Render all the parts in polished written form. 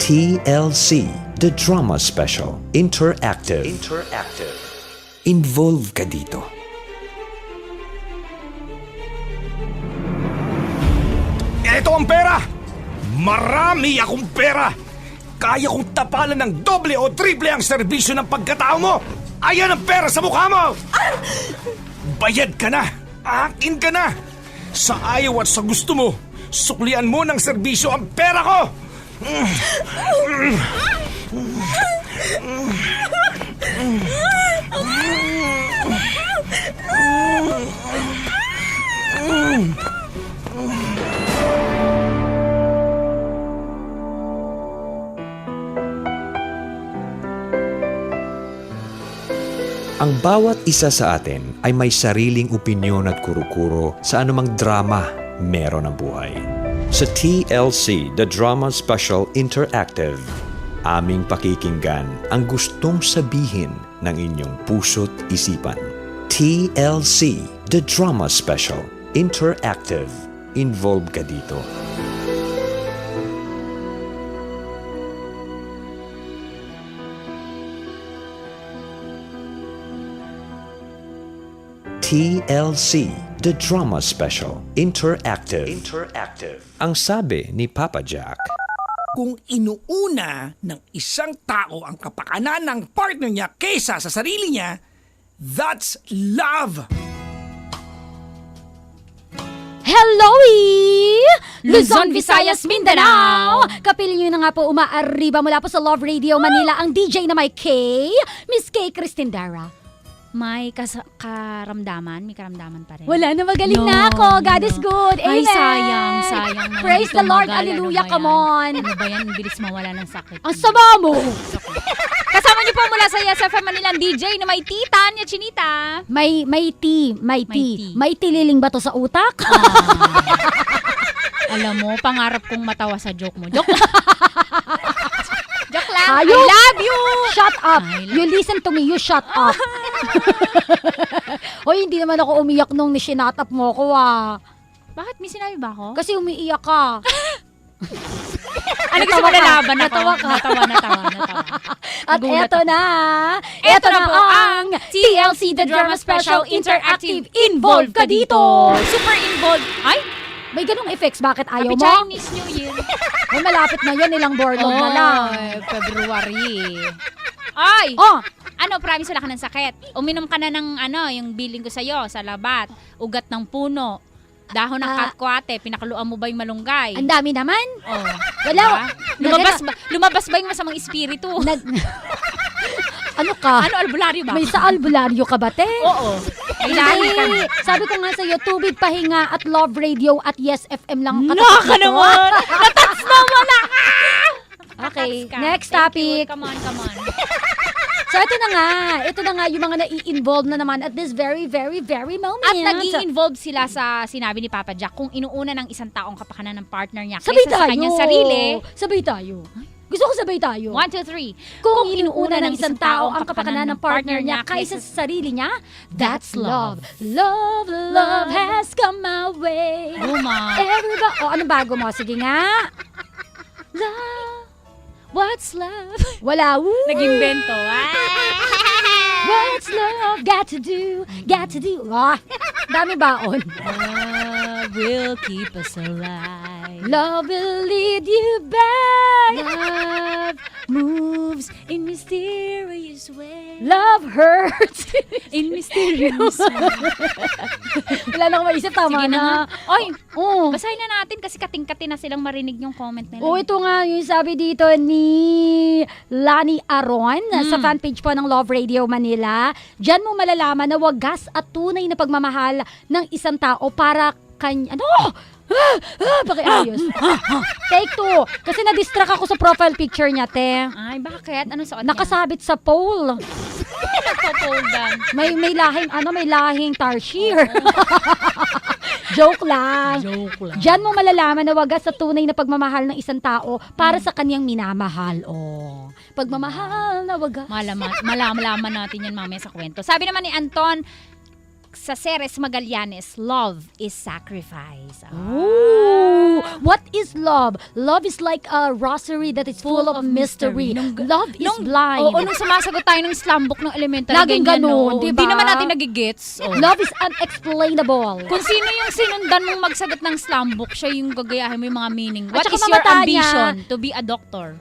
TLC, The Drama Special, Interactive. Involve ka dito. Ito ang pera! Marami akong pera! Kaya kong tapalan ng doble o triple ang serbisyo ng pagkatao mo! Ayan ang pera sa mukha mo! Bayad ka na! Akin ka na! Sa ayaw at sa gusto mo, suklian mo ng serbisyo ang pera ko! Ang bawat isa sa atin ay may sariling opinyon at kuro-kuro sa anumang drama meron ang buhay. Sa TLC, The Drama Special Interactive, aming pakikinggan ang gustong sabihin ng inyong puso't isipan. TLC, The Drama Special Interactive. Involve ka dito. TLC, The Drama Special Interactive. Ang sabi ni Papa Jack, Kung inuuna ng isang tao ang kapakanan ng partner niya kaysa sa sarili niya, that's love! Hello! Luzon, Visayas, Mindanao! Kapiling nyo na nga po umaariba mula po sa Love Radio Manila ang DJ na may K, Miss K. Cristindara. May karamdaman? May karamdaman pa rin? Wala na, magaling na ako. God is good. Ay, Amen. sayang. Praise the Lord. Hallelujah. Come on. Ano ba yan? Bilis mawala ng sakit. Ang sama mo. Kasama niyo po mula sa SFM Manilang DJ na may Tita, niya Chinita. May tea. May tililing ba to sa utak? Alam mo, pangarap kong matawa sa joke mo. Joke lang. Ayun. I love you. Shut up. I love- You listen to me. You shut up. Hoy, hindi naman ako umiyak nung nishinat up mo ko Bakit? May sinabi ba ako? Kasi umiiyak ka. Ano gusto mo lalaban ako? Natawa ka. Natawa. At Nagulat eto ako. na. Eto na po ang TLC The Drama Special Interactive. Involve ka dito. Super involved. Ay, May ganong effects. Bakit ayaw Happy mo? Chinese New Year. May malapit na yan. Ilang borlog na lang. February. Ay! Oh, Ano, promise wala ka ng sakit. Uminom ka na ng yung billing ko sa'yo sa labat. Ugat ng puno. Dahon ng katkwate. Pinakaluan mo ba yung malunggay? ang dami naman. Oh. Wala. Lumabas ba yung masamang espiritu? Ano ka? Ano, albularyo ba? May sa albularyo ka ba, te? Oo. May lahi ka. Hindi. Sabi ko nga sa'yo, Tubig Pahinga at Love Radio at Yes FM lang. Naka naman! Natats naman ako! Okay, Natats ka. next Thank topic. you. Come on. So ito na nga yung mga nai-involve na naman at this very, very, very moment. At nag-i-involve sila sa sinabi ni Papa Jack kung inuuna ng isang taong kapakanan ng partner niya Sabay kaysa sa tayo. kanyang sarili. Sabay tayo. Gusto ko sabay tayo. 1, 2, 3. Kung inuuna ng isang tao ang kapakanan ng partner niya kaysa sa sarili niya, that's love. Love has come my way. Luma. Everybody, anong bago mo? Sige nga. Love. What's love? Wala. Woo. Nag-invento. What's love got to do? Dami baon. Love will keep us alive. Love will lead you back. Love moves in mysterious ways. Love hurts. In mysterious ways. Wala na akong maisip. Tama Sige na. na. Oy, Oh. basahin na natin kasi kating-kating na silang marinig yung comment nila. Oh, ito nga yung sabi dito ni Lani Aron sa fanpage po ng Love Radio Manila. Diyan mo malalaman na wagas at tunay na pagmamahal ng isang tao para kanya... Ano? Pakiayos. Take 2. Kasi na-distract ako sa profile picture niya, te. Ay, bakit? Anong suot niya? Nakasabit sa pole. Nagpo-poldan. May lahing tarsier. Joke lang. Diyan mo malalaman na wagas sa tunay na pagmamahal ng isang tao para sa kanyang minamahal. Oh. Pagmamahal na wagas. Malalaman natin yan mamaya sa kwento. Sabi naman ni Anton, sa Ceres Magallanes, love is sacrifice. Ooh. Ooh, what is love? Love is like a rosary that is full of mystery. Love is blind. Oo, nung sumasagot tayo ng slam book ng elementary, Laging ganyan, ganun, no? di Di ba? naman natin nagigets. Oh. Love is unexplainable. Kung sino yung sinundan mong magsagot ng slam book, siya yung gagayahin mo yung mga meaning. What saka is your mamata ambition? niya. To be a doctor.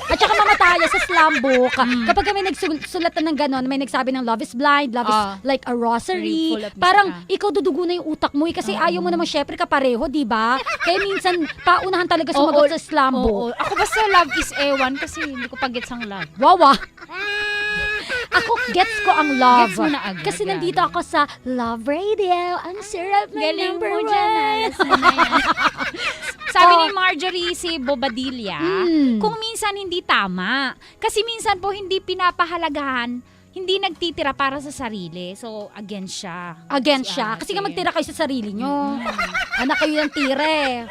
At saka mamataya sa slam book, kapag kami nagsulat na ng ganon, may nagsabi ng love is blind, love is like a rosary. Full of Parang mystery. ikaw dudugo na yung utak mo kasi ayaw mo naman syempre kapareho, di ba? Kaya minsan, paunahan talaga sumagot sa slam book. Oo. Ako basta love is ewan kasi hindi ko pa gets ang love. Wawa. Ako, gets ko ang love. Gets mo na agad, Kasi yan. nandito ako sa Love Radio. Ang sarap na Galing number mo one. dyan, alas mo na yan. Sabi Oh. ni Marjorie si Bobadilla, kung minsan hindi tama. Kasi minsan po hindi pinapahalagahan, hindi nagtitira para sa sarili. So, against siya. Against Si siya. ate. Kasi nga magtira kayo sa sarili nyo. Anak kayo ng tire.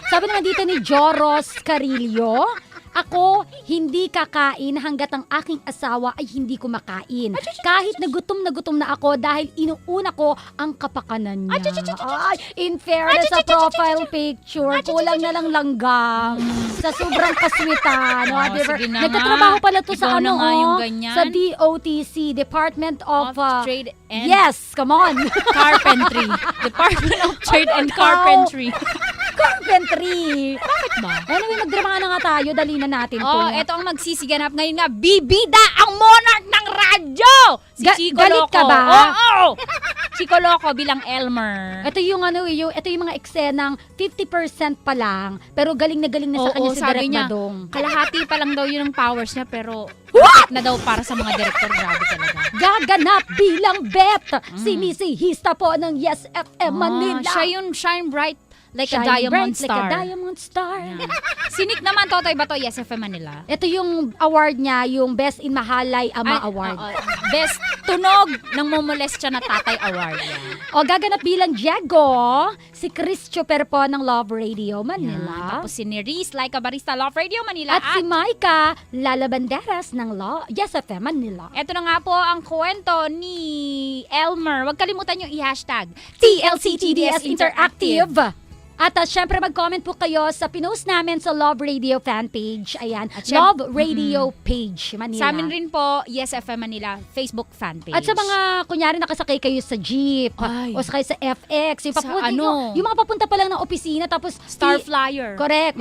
Sabi naman dito ni Joros Carillo, ako, hindi kakain hanggat ang aking asawa ay hindi kumakain. Kahit na gutom na ako dahil inuuna ko ang kapakanan niya. Ay, in fairness sa profile picture, kulang na lang langgam. Sa sobrang kaswitan. No, Oh, diba? sige na Nagtatrabaho nga. pala to Ikaw sa na ano, nga yung oh, ganyan. sa DOTC, Department of, Trade and yes, come on. Carpentry. Department of Trade and Ikaw. Carpentry. Carpentry. Bakit ba? Anyway, magdrama na nga tayo. Dali na natin to. Oh, eto ang magsisiganap ngayon nga. Bibida ang monarch ng radyo! Si Chico galit Loco. ka ba? Oo! Chico Loco bilang Elmer. Ito yung ano, ito yung mga eksenang 50% pa lang, pero galing na sa kanya si sabi Direk niya, Badong. kalahati pa lang daw yun ang powers niya, pero what? Na daw para sa mga director. Grabe talaga. Gaganap bilang bet. Sinisihista po ng Yes FM Manila. Siya yung shine bright like Shine a diamond bright star. Like a diamond star. Yan. Sinik naman, Totoy Bato, Yes FM Manila. Ito yung award niya, yung Best in Mahalay Ama Award. Best tunog ng Momolestya na Tatay Award. Yan. O gaganap bilang Diego, si Chris Chuper po ng Love Radio Manila. Tapos si Neris, like a barista, Love Radio Manila. At si Maika Lalabanderas ng Yes FM Manila. Ito na nga po ang kwento ni Elmer. Huwag kalimutan yung i-hashtag TLCTDS Interactive. At syempre mag-comment po kayo sa pinost namin sa Love Radio fan page. Ayan, At Love Radio page Manila. Sa amin rin po, Yes FM Manila, Facebook fan page. At sa mga, kunyari nakasakay kayo sa jeep, Ay. o sakay sa FX, yung, Sa ano? yung mga papunta pa lang ng opisina, tapos Star Flyer. Correct.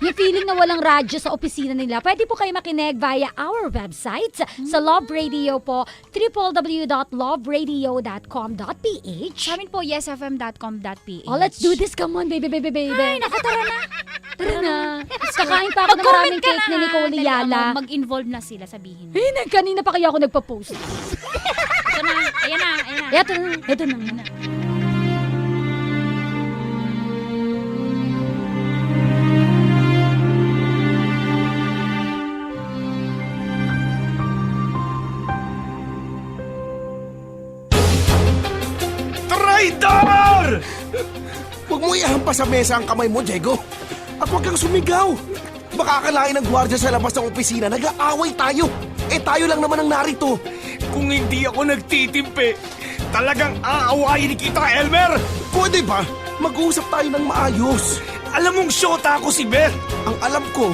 Yung feeling na walang radyo sa opisina nila, pwede po kayo makinig via our website sa Love Radio po, www.loveradio.com.ph. Sa amin po, yesfm.com.ph. Oh, let's do this. Come on, baby. Ay, naku, tara na. Tara na. Kakain pa ako ng maraming cake ni Nicole Liala. Mag-involve na sila, sabihin. Kanina pa kaya ako nagpa-post. Ito na, ayan na, ayan na. Ito na. Traitor! Huwag mo ihampas sa mesa ang kamay mo, Diego. At huwag kang sumigaw. Baka akalain ng gwardiya sa labas ng opisina, nag-aaway tayo. Eh tayo lang naman ang narito. Kung hindi ako nagtitimpi, talagang aawayin kita, Elmer! Pwede ba? Mag-uusap tayo ng maayos. Alam mong syota ako si Beth! Ang alam ko,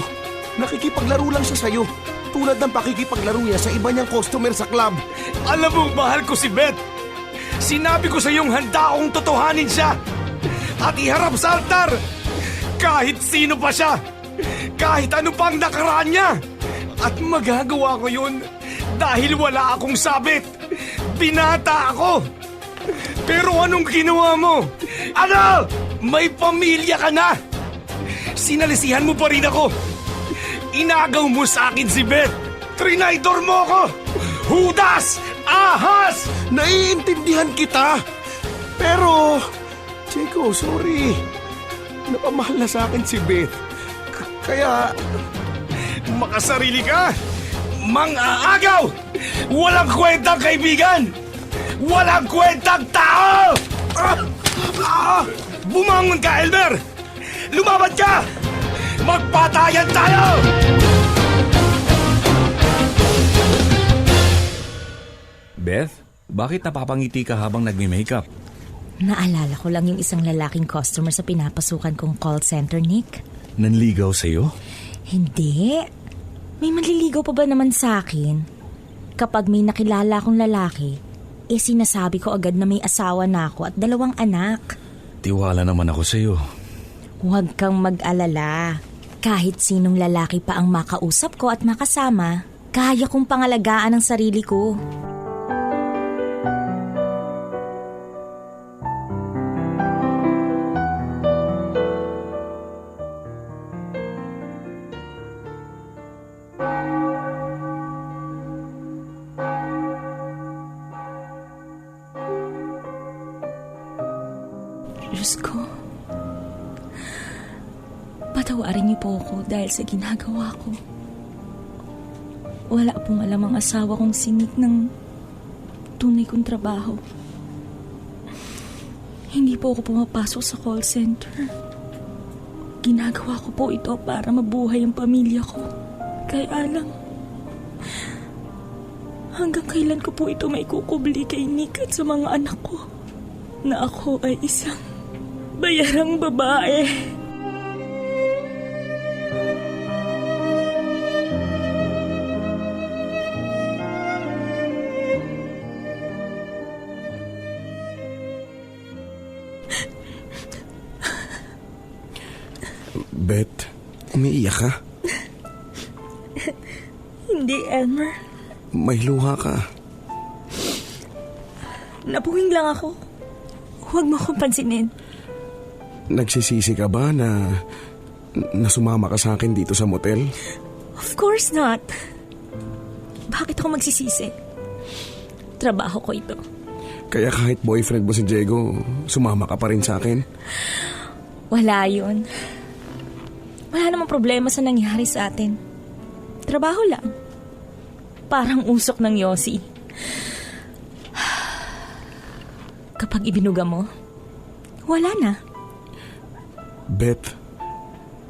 nakikipaglaro lang siya sa'yo. Tulad ng pakikipaglaro niya sa iba niyang customer sa club. Alam mong mahal ko si Beth! Sinabi ko sa iyong handa akong totohanin siya! At iharap sa altar! Kahit sino pa siya! Kahit ano pang nakaraan niya! At magagawa ko yun dahil wala akong sabit! Binata ako! Pero anong ginawa mo? Ano? May pamilya ka na! Sinalisihan mo pa rin ako! Inagaw mo sa akin si Beth! Trinaydor mo ako! Hudas! Ahas! Naiintindihan kita. Pero, Diego, sorry. Napamahal na sa akin si Beth. Kaya, Makasarili ka! Mang-aagaw! Walang kwentang kaibigan! Walang kwentang tao! Bumangon ka, Elmer! Lumaban ka! Magpatayan tayo! Beth, bakit napapangiti ka habang nagme-makeup? Naalala ko lang yung isang lalaking customer sa pinapasukan kong call center, Nick. Nanligaw sa'yo? Hindi. May manliligaw pa ba naman sa akin? Kapag may nakilala akong lalaki, sinasabi ko agad na may asawa na ako at 2 anak. Tiwala naman ako sa'yo. Huwag kang mag-alala. Kahit sinong lalaki pa ang makausap ko at makasama, kaya kong pangalagaan ang sarili ko. Diyos ko, patawarin niyo po ako dahil sa ginagawa ko. Wala pong alam ang asawa kong singit ng tunay kong trabaho. Hindi po ako pumapasok sa call center. Ginagawa ko po ito para mabuhay ang pamilya ko. Kaya lang, hanggang kailan ko po ito maikukubli kay Nick at sa mga anak ko na ako ay isang bayarang babae. Beth, umiiyak ka? Hindi, Elmer. May luha ka. Nabuhing lang ako. Huwag mo akong pansinin. Nagsisisi ka ba na sumama ka sa akin dito sa motel? Of course not. Bakit ako magsisisi? Trabaho ko ito. Kaya kahit boyfriend mo si Diego, sumama ka pa rin sa akin? Wala yun. Wala namang problema sa nangyari sa atin. Trabaho lang. Parang usok ng yosi. Kapag ibinuga mo, wala na. Beth,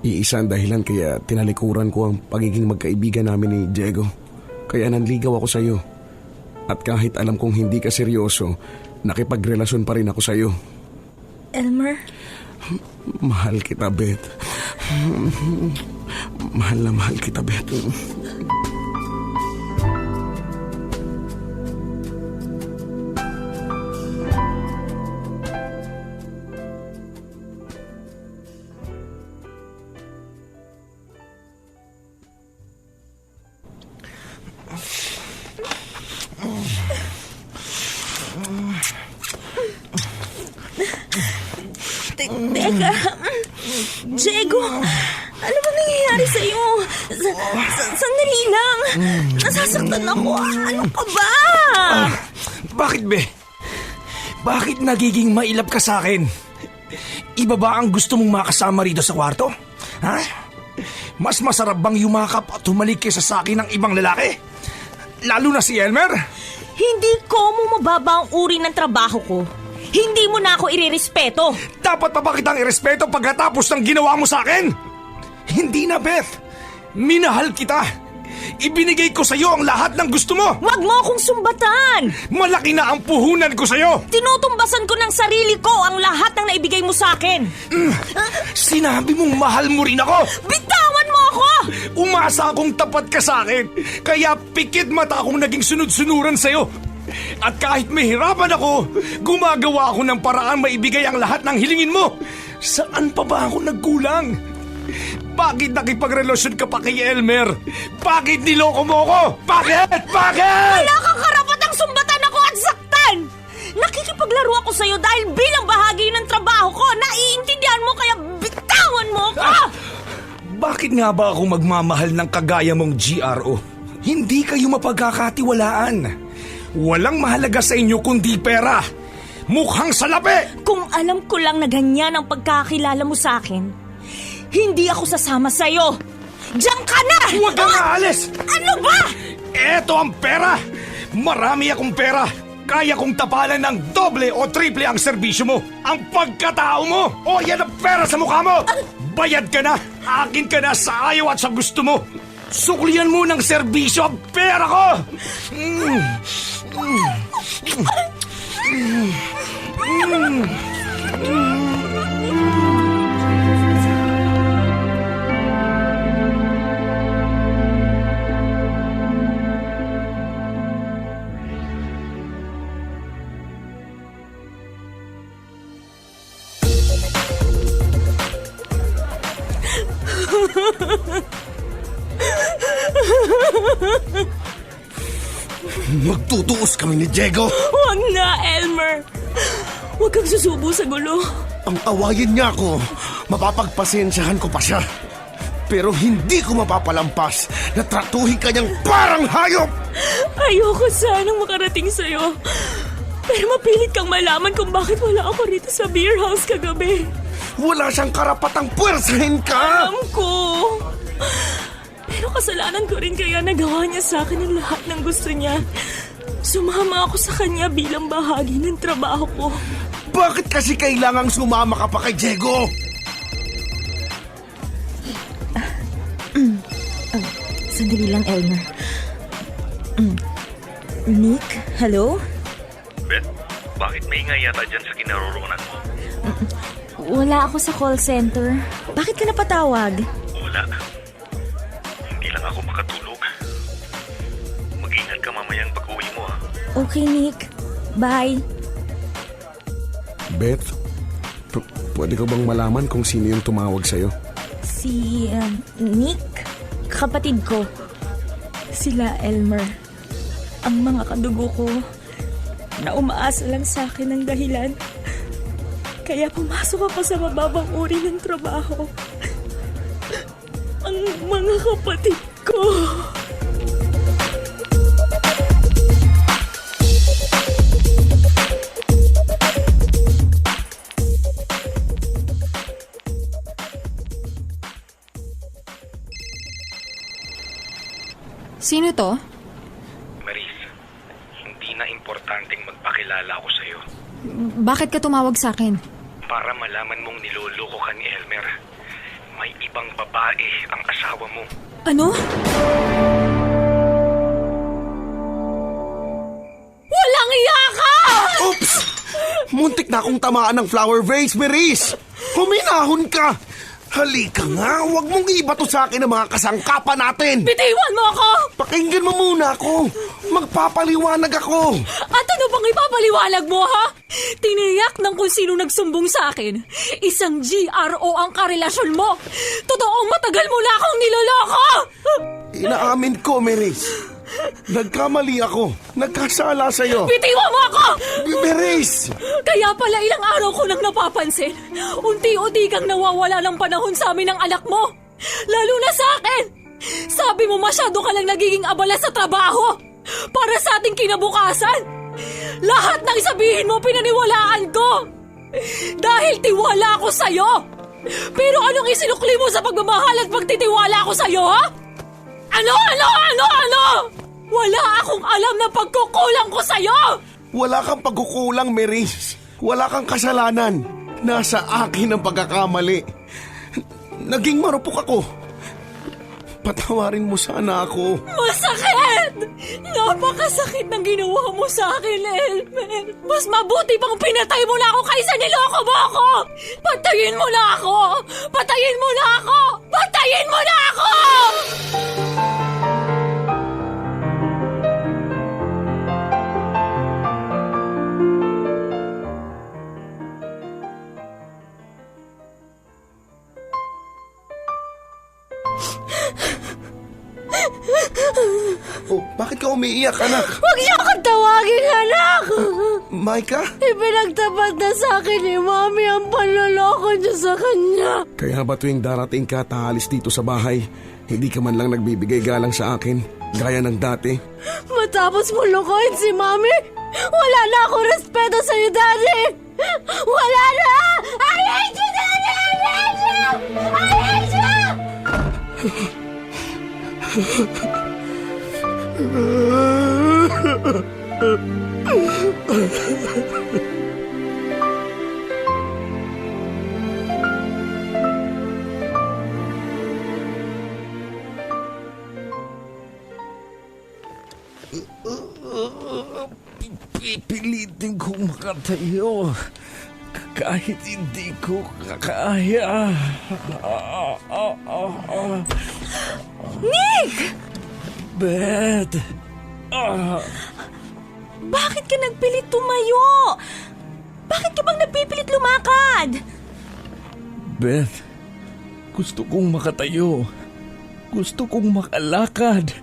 iisa ang dahilan kaya tinalikuran ko ang pagiging magkaibigan namin ni Diego. Kaya nanligaw ako sa'yo. At kahit alam kong hindi ka seryoso, nakipagrelasyon pa rin ako sa'yo. Elmer? Mahal kita, Beth. Mahal na mahal kita, Beth. Teka, Diego, ano ba nangyayari sa'yo? Sandali lang. Nasasaktan ako. Ano ka ba? Bakit, be? Bakit nagiging mailap ka sa akin? Iba ba ang gusto mong makasama rito sa kwarto? Ha? Mas masarap bang yumakap at humalik kaysa sa akin ng ibang lalaki? Lalo na si Elmer? Hindi ko mo mababa ang uri ng trabaho ko. Hindi mo na ako irerespeto. Dapat pa ba kitang irespeto pagkatapos ng ginawa mo sa akin? Hindi na, Beth. Minahal kita. Ibinigay ko sa'yo ang lahat ng gusto mo. Wag mo akong sumbatan. Malaki na ang puhunan ko sa'yo. Tinutumbasan ko ng sarili ko ang lahat ng naibigay mo sa akin. Sinabi mong mahal mo rin ako. Bitawan mo ako! Umasa akong tapat ka sa akin. Kaya pikit mata akong naging sunod-sunuran sa'yo. At kahit mahirapan ako, gumagawa ako ng paraan maibigay ang lahat ng hilingin mo. Saan pa ba ako nagkulang? Bakit nakipagrelasyon ka pa kay Elmer? Bakit niloko mo ako? Bakit? Bakit? Wala kang karapatang sumbatan ako at saktan! Nakikipaglaro ako sa'yo dahil bilang bahagi ng trabaho ko, naiintindihan mo kaya bitawan mo ako! Bakit nga ba ako magmamahal ng kagaya mong GRO? Hindi kayo mapagkakatiwalaan. Walang mahalaga sa inyo kundi pera. Mukhang salapi! Kung alam ko lang na ganyan ang pagkakilala mo sa akin, hindi ako sasama sa'yo. Diyan ka na! Huwag kang aalis! Ano ba? Eto ang pera! Marami akong pera! Kaya kong tapalan ng doble o triple ang serbisyo mo. Ang pagkatao mo! O yan ang pera sa mukha mo! Bayad ka na! Akin ka na sa ayaw at sa gusto mo! Suklian mo ng serbisyo ang pera ko! Magtutuos kami ni Diego. Huwag na, Elmer. Huwag kang susubo sa gulo. Ang awayin niya ako, mapapagpasensyahan ko pa siya. Pero hindi ko mapapalampas na tratuhin kanyang parang hayop! Ayoko sanang makarating sa'yo. Pero mapilit kang malaman kung bakit wala ako rito sa beer house kagabi. Wala siyang karapatang puwersahin ka! Alam ko. Pero kasalanan ko rin kaya nagawa niya sa akin ang lahat ng gusto niya. Sumama ako sa kanya bilang bahagi ng trabaho ko. Bakit kasi kailangang sumama ka pa kay Diego? Sandali lang, Elmer. Nick, hello? Beth, bakit may ingay yata dyan sa kinaroroonan mo? Wala ako sa call center. Bakit ka napatawag? Wala. Hindi lang ako makatulog. Mag-ingat ka mamayang pag-uwi mo ha. Okay, Nick. Bye. Beth, pwede ko bang malaman kung sino yung tumawag sa'yo? Si Nick, kapatid ko. Sila Elmer. Ang mga kadugo ko na umaasa lang sa akin ng dahilan. Kaya pumasok ako sa mababang uri ng trabaho. Ang mga kapatid ko. Sino to? Maris, hindi na importanteng magpakilala ako sa'yo. Bakit ka tumawag sa akin? Para malaman mong niloloko ka ni Elmer. May ibang babae ang asawa mo. Ano? Walang iya ka! Oops! Muntik na akong tamaan ng flower vase, Maris! Huminahon ka! Halika nga, huwag mong ibato sa akin ang mga kasangkapan natin! Bitiwan mo ako! Pakinggan mo muna ako! Magpapaliwanag ako! At ano bang ipapaliwanag mo, ha? Tiniyak ng kung sino nagsumbong sa akin. Isang GRO ang karelasyon mo. Totoong matagal mo na akong niloloko! Inaamin ko, Maris. Nagkamali ako. Nagkasala sa'yo. Bitiwan mo ako! Maris! Kaya pala ilang araw ko nang napapansin. Unti-unti kang nawawala ng panahon sa amin ng anak mo. Lalo na sa akin. Sabi mo masyado ka lang nagiging abala sa trabaho. Para sa ating kinabukasan. Lahat ng sabihin mo pinaniwalaan ko. Dahil tiwala ako sa'yo. Pero anong isinukli mo sa pagmamahal at pagtitiwala ko sa'yo, ha? Ano? Wala akong alam na pagkukulang ko sa'yo! Wala kang pagkukulang, Maris. Wala kang kasalanan. Nasa akin ang pagkakamali. Naging marupok ako. Patawarin mo sana ako. Masakit! Napakasakit ng ginawa mo sa akin, Elmer. Mas mabuti pang pinatay mo na ako kaysa niloko mo ako! Patayin mo na ako! Patayin mo na ako! Patayin mo na ako! Oh, bakit ka umiiyak, anak? Huwag niyo akong tawagin, anak! Maika? Ipinagtapat na sa akin ni Mami ang panloloko niyo sa kanya. Kaya ba tuwing darating ka at aalis dito sa bahay, hindi ka man lang nagbibigay galang sa akin, gaya ng dati? Matapos mo lokohin si Mami, wala na akong respeto sa'yo, Daddy! Wala na! I hate you, Daddy! I hate you! I hate you! Pipilitin kong makatayo kahit hindi ko kaya. Nick! Beth! Bakit ka nagpilit tumayo? Bakit ka bang nagpipilit lumakad? Beth, gusto kong makatayo. Gusto kong makalakad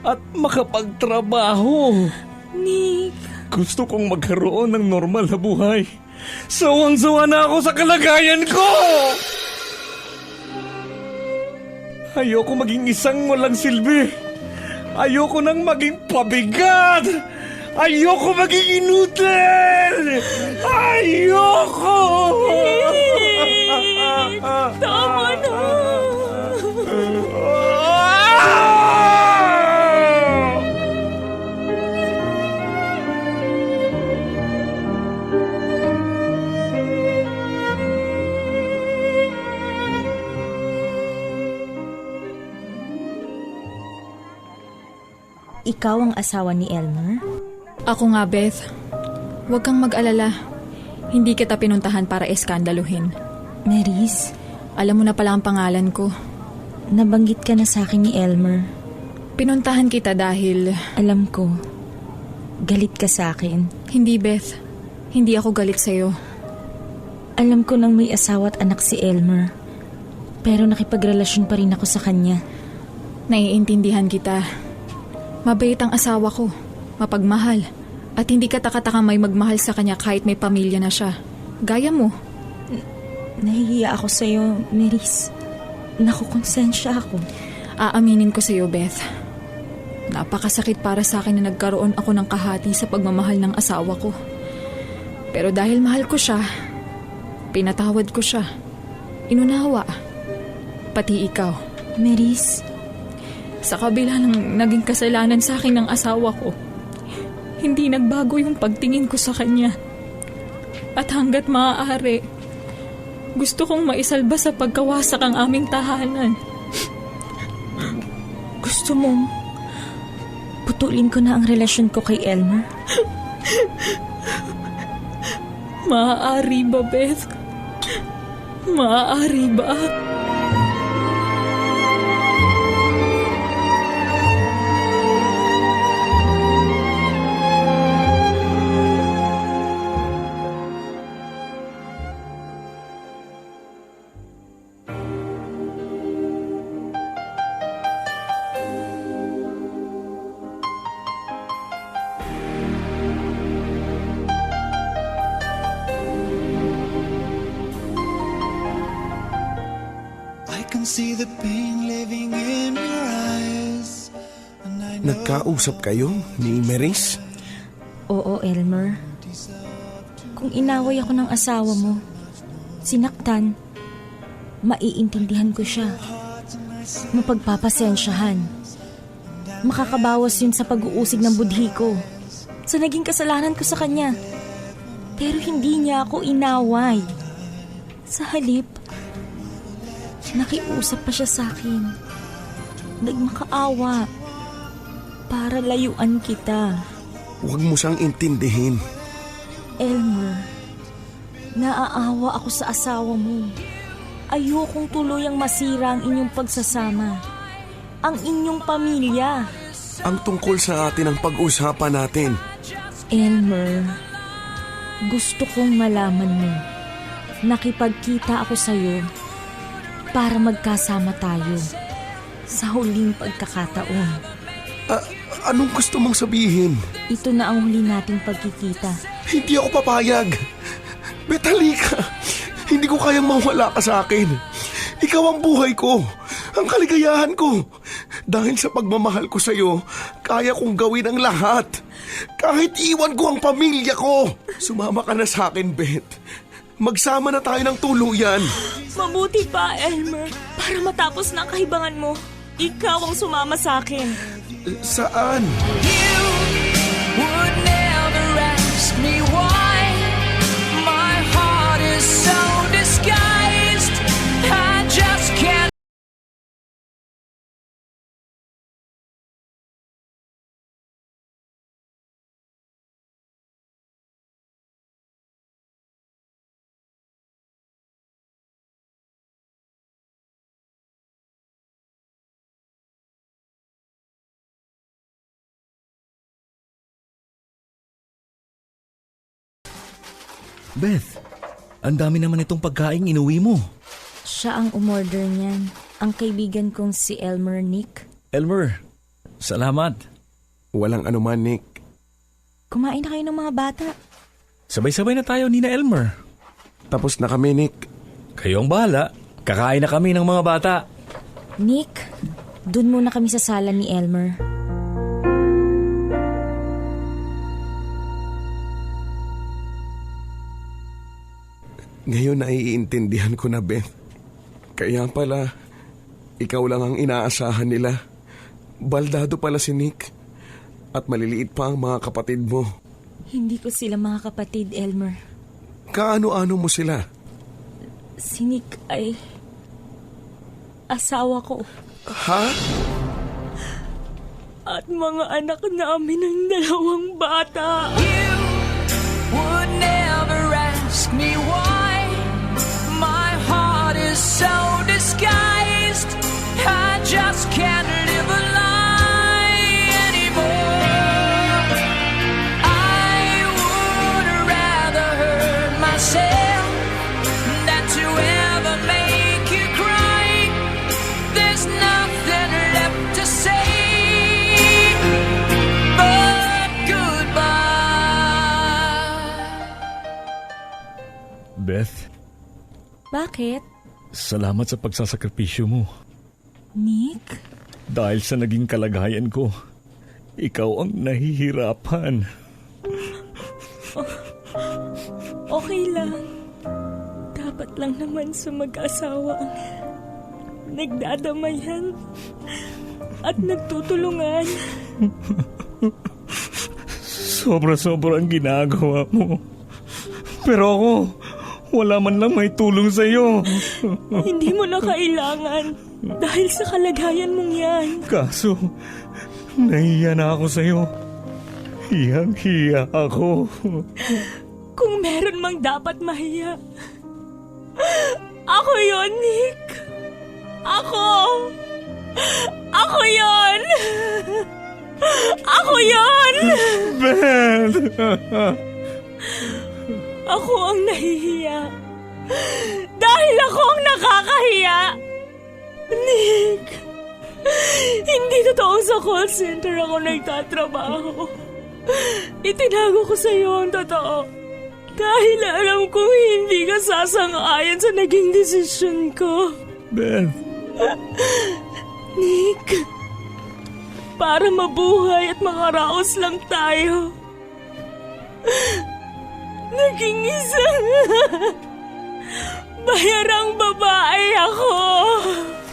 at makapagtrabaho. Nick, Gusto kong magkaroon ng normal na buhay. Sawang-sawa na ako sa kalagayan ko! Ayoko maging isang walang silbi. Ayoko nang maging pabigat. Ayoko maging inutil. Ayoko! tama na! Ikaw ang asawa ni Elmer? Ako nga, Beth. Huwag kang mag-alala. Hindi kita pinuntahan para eskandaluhin. Maris, Alam mo na pala ang pangalan ko. nabanggit ka na sa akin ni Elmer. Pinuntahan kita dahil... Alam ko, galit ka sa akin. Hindi, Beth. Hindi ako galit sa'yo. Alam ko nang may asawa at anak si Elmer. Pero nakipagrelasyon pa rin ako sa kanya. Naiintindihan kita. Mabait ang asawa ko. Mapagmahal. At hindi ka takatakang may magmahal sa kanya kahit may pamilya na siya. Gaya mo. Nahihiya ako sa'yo, Maris. Nakukonsensya ako. Aaminin ko sa'yo, Beth. Napakasakit para sa akin na nagkaroon ako ng kahati sa pagmamahal ng asawa ko. Pero dahil mahal ko siya, pinatawad ko siya. Inunawa. Pati ikaw. Maris, Sa kabila ng naging kasalanan sa akin ng asawa ko, hindi nagbago yung pagtingin ko sa kanya. At hanggat maaari, gusto kong maisalba sa pagkawasak ang aming tahanan. gusto mong putulin ko na ang relasyon ko kay Elmer? Maaari ba, Beth? Maaari ba? Nagkausap kayo ni Maris? Oo, Elmer. Kung inaway ako ng asawa mo, sinaktan, maiintindihan ko siya. Mapagpapasensyahan. Makakabawas yun sa pag-uusig ng budhi ko. Sa naging kasalanan ko sa kanya. Pero hindi niya ako inaway. Sa halip, nakiusap pa siya sa akin. Nagmakaawa para layuan kita. Huwag mo siyang intindihin. Elmer, naaawa ako sa asawa mo. Ayokong tuluyang masira ang inyong pagsasama. Ang inyong pamilya. Ang tungkol sa atin ang pag-usapan natin. Elmer, gusto kong malaman mo. Nakipagkita ako sa'yo para magkasama tayo sa huling pagkakataon. Anong gusto mong sabihin? Ito na ang huli nating pagkikita. Hindi ako papayag. Beth, halika. Hindi ko kayang mawala ka sa akin. Ikaw ang buhay ko. Ang kaligayahan ko. Dahil sa pagmamahal ko sa'yo, kaya kong gawin ang lahat. Kahit iwan ko ang pamilya ko. Sumama ka na sa akin, Beth. Magsama na tayo ng tuluyan. Mabuti pa, Elmer. Para matapos na ang kahibangan mo, ikaw ang sumama sa akin. Saan? You would never ask me why. My heart is so disguised. I just can't. Beth, ang dami naman itong pagkaing inuwi mo. Siya ang umorder niyan. Ang kaibigan kong si Elmer, Nick. Elmer, salamat. Walang anuman, Nick. Kumain na kayo ng mga bata. Sabay-sabay na tayo ni na Elmer. Tapos na kami, Nick. Kayo ang bahala. Kakain na kami ng mga bata. Nick, dun muna kami sa sala ni Elmer. Ngayon naiintindihan ko na, Beth. Kaya pala, ikaw lang ang inaasahan nila. Baldado pala si Nick. At maliliit pa ang mga kapatid mo. Hindi ko sila mga kapatid, Elmer. Kaano-ano mo sila? Si Nick ay asawa ko. Ha? At mga anak namin ng 2 bata. You would never ask me why. My heart is so disguised. I just can't live a lie anymore. I would rather hurt myself than to ever make you cry. There's nothing left to say but goodbye. Beth, Bakit? salamat sa pagsasakripisyo mo. Nick? Dahil sa naging kalagayan ko, ikaw ang nahihirapan. Okay lang. Dapat lang naman sa mag-asawa ang nagdadamayan at nagtutulungan. Sobra-sobra ang ginagawa mo. Pero ako, wala man lang may tulong sa'yo. Hindi mo na kailangan dahil sa kalagayan mong yan. Kaso, nahiya na ako sa'yo. Hiyang-hiya ako. Kung meron mang dapat mahiya, ako yon, Nick. Ako yon. Ako yon. Beth! Ako ang nahihiya. Dahil ako ang nakakahiya. Nick, hindi totoo sa call center ako nagtatrabaho. Itinago ko sa iyo ang totoo. Dahil alam kong hindi ka sasang-ayon sa naging desisyon ko. Beth! Nick, para mabuhay at makaraos lang tayo. Naging isang bayarang babae ako.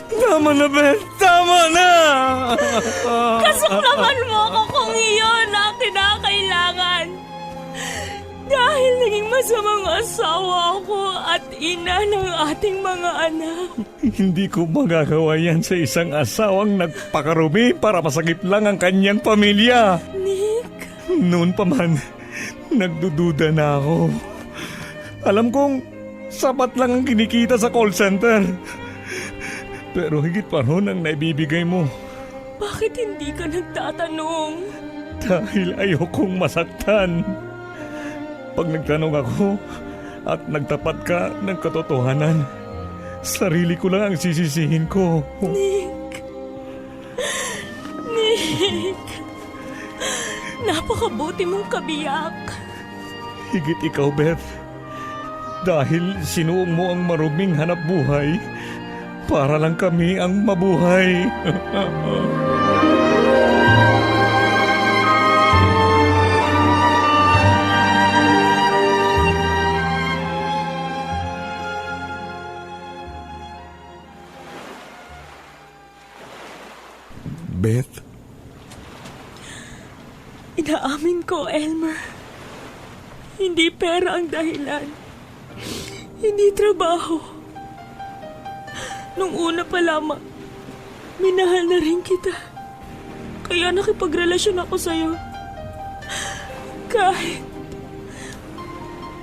Tama na, Beth! Tama na! Kasuklaman mo ako kung iyon ang kinakailangan. Dahil naging masamang asawa ako at ina ng ating mga anak. Hindi ko magagawa yan sa isang asawang nagpakarumi para masagip lang ang kanyang pamilya. Nick, Noon pa man, nagdududa na ako. Alam kong sapat lang ang kinikita sa call center. Pero higit pa ron ang naibibigay mo. bakit hindi ka nagtatanong? Dahil ayokong masaktan. Pag nagtanong ako at nagtapat ka ng katotohanan, sarili ko lang ang sisisihin ko. Nick, napakabuti mong kabiyak. Higit ikaw, Beth. Dahil sinuong mo ang maruming hanap buhay, para lang kami ang mabuhay. Beth? Inaamin ko, Elmer. Hindi pera ang dahilan. Hindi trabaho. Nung una pa lamang, minahal na rin kita. Kaya nakipagrelasyon ako sa'yo.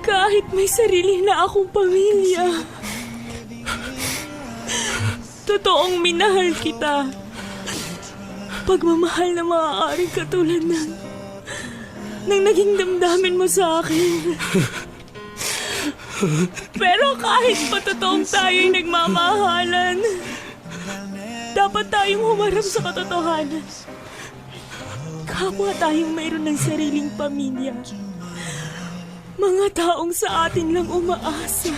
Kahit may sarili na akong pamilya. Totoong minahal kita. Pagmamahal na maaaring katulad ng naging damdamin mo sa akin. Pero kahit patotoong tayo'y nagmamahalan, dapat tayong humarap sa katotohanan. Kapwa tayong mayroon ng sariling pamilya. Mga taong sa atin lang umaasa.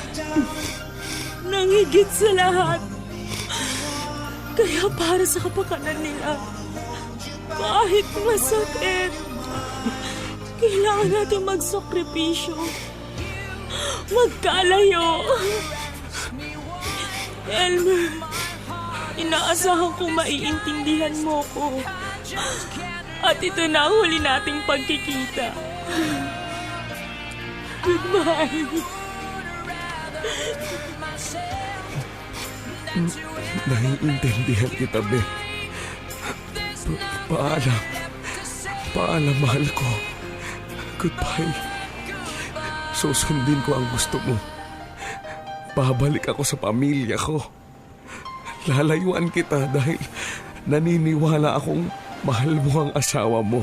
Nang higit sa lahat. Kaya para sa kapakanan nila, kahit masakit, kailangan natin magsakripisyo. Magkalayo. Elmer, inaasahan kong maiintindihan mo ko. At ito na ang huli nating pagkikita. Goodbye. Naiintindihan kita, Beth. Paalam. Paalam, mahal ko. Goodbye. Susundin ko ang gusto mo. Babalik ako sa pamilya ko. Lalayuan kita dahil naniniwala akong mahal mo ang asawa mo.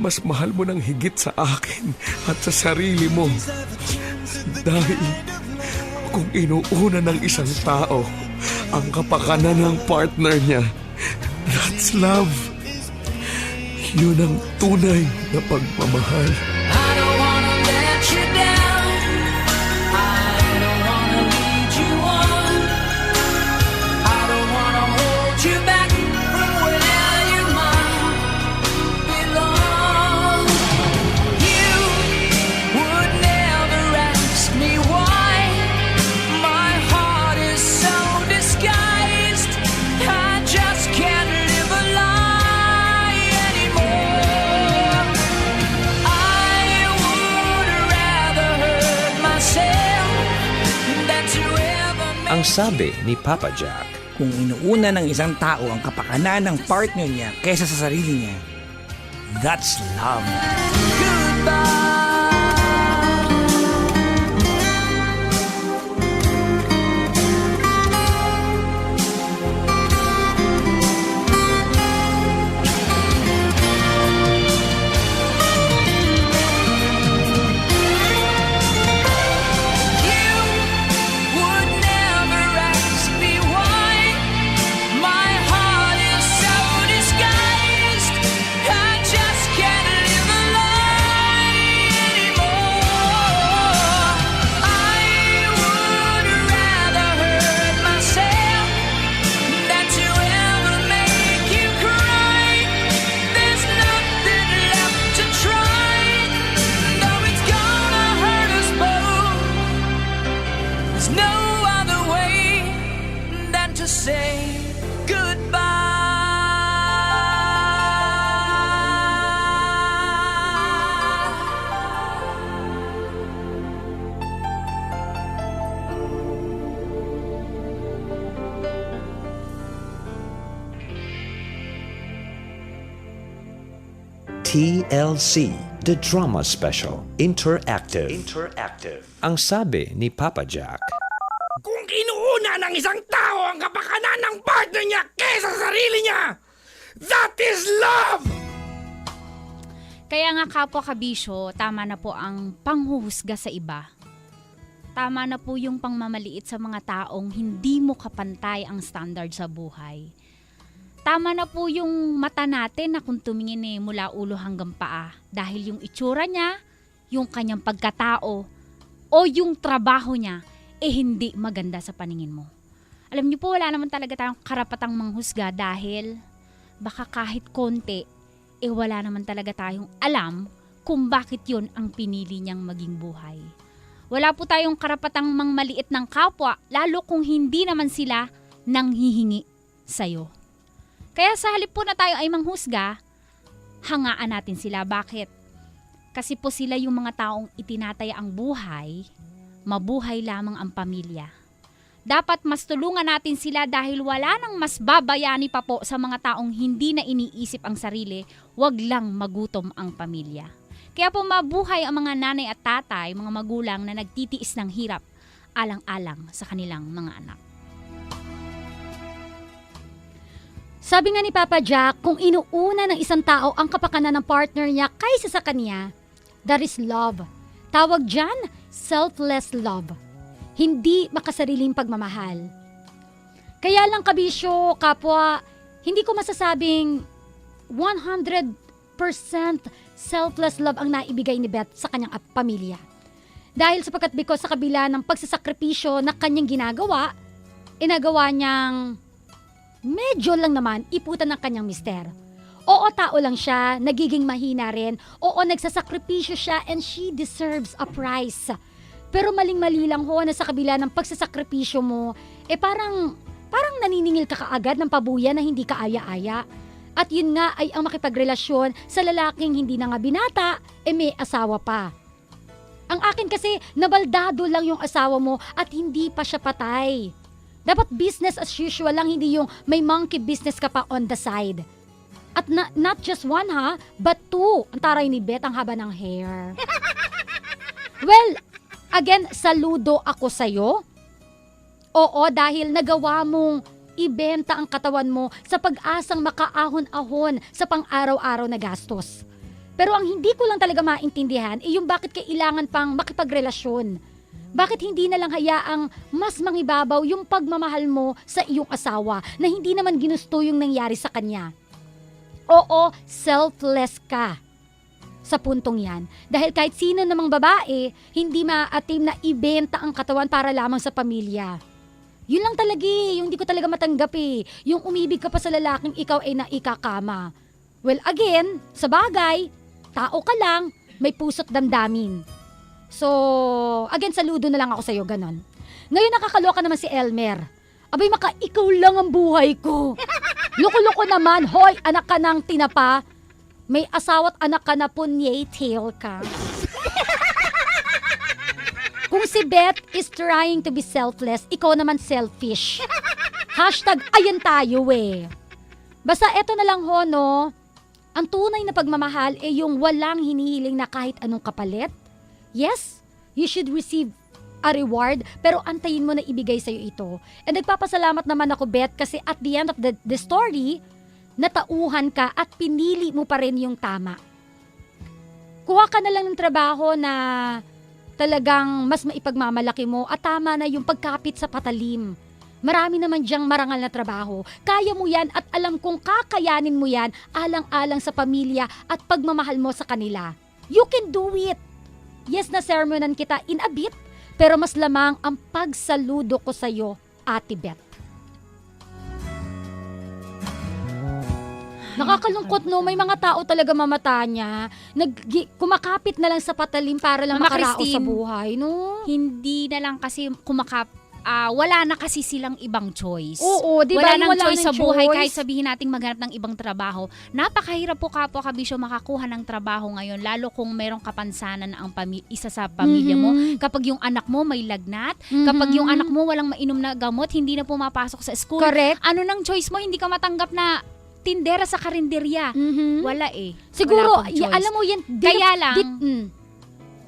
Mas mahal mo ng higit sa akin at sa sarili mo. Dahil kung inuuna ng isang tao ang kapakanan ng partner niya, that's love. Yun ang tunay na pagmamahal. I don't wanna let you down. I don't wanna lead you on. I don't wanna hold you back from where you might belong. You would never ask me why. My heart is so disguised. I just can't live a lie anymore. I would rather hurt myself than to ever make Ang sabi ni Papa Jack, Kung inuuna ng isang tao ang kapakanan ng partner niya kaysa sa sarili niya, that's love. goodbye. You would never ask me why. My heart is so disguised. I just can't live a lie anymore. I would rather hurt myself than to ever make you cry. There's nothing left to try. Though it's gonna hurt us both. There's no other way than to say goodbye. TLC, The Drama Special, Interactive. Ang sabi ni Papa Jack, Kung inuuna ng isang tao ang kapakanan ng partner niya kaysa sa sarili niya, that is love! Kaya nga kapwa kabisyo, tama na po ang panghuhusga sa iba. Tama na po yung pangmamaliit sa mga taong hindi mo kapantay ang standard sa buhay. Tama na po yung mata natin na kung tumingin mula ulo hanggang paa dahil yung itsura niya, yung kanyang pagkatao, o yung trabaho niya, hindi maganda sa paningin mo. Alam niyo po, wala naman talaga tayong karapatang manghusga dahil baka kahit konti, wala naman talaga tayong alam kung bakit yun ang pinili niyang maging buhay. Wala po tayong karapatang mangmaliit ng kapwa, lalo kung hindi naman sila nanghihingi sa'yo. Kaya sa halip po na tayo ay manghusga, hangaan natin sila. Bakit? Kasi po sila yung mga taong itinataya ang buhay, mabuhay lamang ang pamilya. Dapat mas tulungan natin sila dahil wala nang mas babayani pa po sa mga taong hindi na iniisip ang sarili, wag lang magutom ang pamilya. Kaya po mabuhay ang mga nanay at tatay, mga magulang na nagtitiis ng hirap, alang-alang sa kanilang mga anak. Sabi nga ni Papa Jack, kung inuuna ng isang tao ang kapakanan ng partner niya kaysa sa kanya, that is love. Tawag dyan, selfless love. Hindi makasariling pagmamahal. Kaya lang kabisyo, kapwa, hindi ko masasabing 100% selfless love ang naibigay ni Beth sa kanyang pamilya. Dahil because sa kabila ng pagsasakripisyo na kanyang ginagawa, inagawa niyang medyo lang naman iputan ng kanyang mister. Oo, tao lang siya, nagiging mahina rin. Oo, nagsasakripisyo siya and she deserves a prize. Pero maling-mali lang ho na sa kabila ng pagsasakripisyo mo, parang naniningil ka kaagad ng pabuya na hindi ka aya-aya. At yun nga ay ang makipagrelasyon sa lalaking hindi na nga binata, may asawa pa. Ang akin kasi, nabaldado lang yung asawa mo at hindi pa siya patay. Dapat business as usual lang, hindi yung may monkey business ka pa on the side. At not just one ha, but two. Ang taray ni Beth, ang haba ng hair. Well, again, saludo ako sa'yo. Oo, dahil nagawa mong ibenta ang katawan mo sa pag-asang makaahon-ahon sa pang-araw-araw na gastos. Pero ang hindi ko lang talaga maintindihan yung bakit kailangan pang makipagrelasyon. Bakit hindi na lang hayaang mas mangibabaw yung pagmamahal mo sa iyong asawa na hindi naman ginusto yung nangyari sa kanya? Oo, selfless ka sa puntong yan. Dahil kahit sino namang babae, hindi maatim na ibenta ang katawan para lamang sa pamilya. Yun lang talaga yung hindi ko talaga matanggap yung umibig ka pa sa lalaking ikaw ay naikakama. Well, again, sa bagay, tao ka lang, may puso't damdamin. So, again, saludo na lang ako sa'yo, ganon. Ngayon nakakaloka naman si Elmer. Abay, ikaw lang ang buhay ko. Loko-loko naman, hoy, anak ka ng tinapa. May asawa't anak ka na ponytail ka. Kung si Beth is trying to be selfless, ikaw naman selfish. Hashtag, ayan tayo Basta eto na lang ho, no? Ang tunay na pagmamahal yung walang hinihiling na kahit anong kapalit. Yes, you should receive a reward, pero antayin mo na ibigay sa'yo ito. And nagpapasalamat naman ako, Beth, kasi at the end of the story, natauhan ka at pinili mo pa rin yung tama. Kuha ka na lang ng trabaho na talagang mas maipagmamalaki mo at tama na yung pagkapit sa patalim. Marami naman diyang marangal na trabaho. Kaya mo yan at alam kong kakayanin mo yan alang-alang sa pamilya at pagmamahal mo sa kanila. You can do it! Yes, na-sermonan kita in a bit, pero mas lamang ang pagsaludo ko sa'yo, Ate Beth. Nakakalungkot, no? May mga tao talaga mamata niya. Kumakapit na lang sa patalim para lang Mama makaraos Christine, sa buhay, no? Hindi na lang kasi wala na kasi silang ibang choice. Oo, di ba? Wala nang choice nang sa buhay choice. kahit sabihin nating maghanap ng ibang trabaho. Napakahirap po kapwa kabisyo makakuha ng trabaho ngayon, lalo kung merong kapansanan ang isa sa pamilya mo. Kapag yung anak mo may lagnat, kapag yung anak mo walang mainom na gamot, hindi na pumapasok sa school. Correct. Ano nang choice mo? Hindi ka matanggap na tindera sa karinderya. Wala Siguro, Wala pong choice. alam mo yan. Kaya lang,